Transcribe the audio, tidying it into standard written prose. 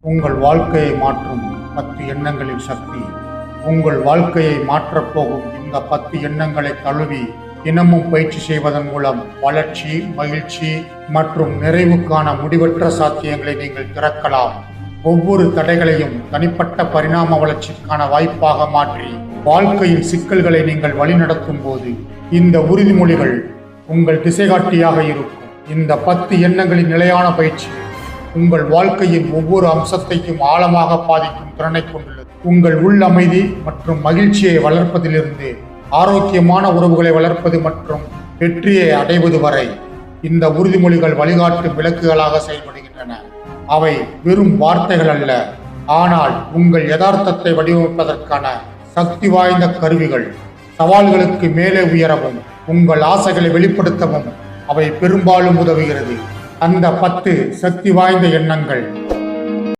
உங்கள் வாழ்க்கையை மாற்றும் 10 எண்ணங்களின் சக்தி. உங்கள் வாழ்க்கையை மாற்றப்போகும் இந்த 10 எண்ணங்களை தழுவி தினமும் பயிற்சி செய்வதன் மூலம் வளர்ச்சி, மகிழ்ச்சி மற்றும் நிறைவுக்கான முடிவற்ற சாத்தியங்களை நீங்கள் திறக்கலாம். ஒவ்வொரு தடைகளையும் தனிப்பட்ட பரிணாம வளர்ச்சிக்கான வாய்ப்பாக மாற்றி வாழ்க்கையின் சிக்கல்களை நீங்கள் வழிநடத்தும் போது இந்த உறுதிமொழிகள் உங்கள் திசைகாட்டியாக இருக்கும். இந்த 10 எண்ணங்களின் நிலையான பயிற்சி உங்கள் வாழ்க்கையின் ஒவ்வொரு அம்சத்தையும் ஆழமாக பாதிக்கும் திறனை கொண்டுள்ளது. உங்கள் உள் அமைதி மற்றும் மகிழ்ச்சியை வளர்ப்பதிலிருந்து ஆரோக்கியமான உறவுகளை வளர்ப்பது மற்றும் வெற்றியை அடைவது வரை இந்த உறுதிமொழிகள் வழிகாட்டும் விளக்குகளாக செயல்படுகின்றன. அவை வெறும் வார்த்தைகள் அல்ல, ஆனால் உங்கள் யதார்த்தத்தை வடிவமைப்பதற்கான சக்தி வாய்ந்த கருவிகள். சவால்களுக்கு மேலே உயரவும் உங்கள் ஆசைகளை வெளிப்படுத்தவும் அவை பெரும்பாலும் உதவுகிறது. அந்த 10 சக்தி வாய்ந்த எண்ணங்கள்.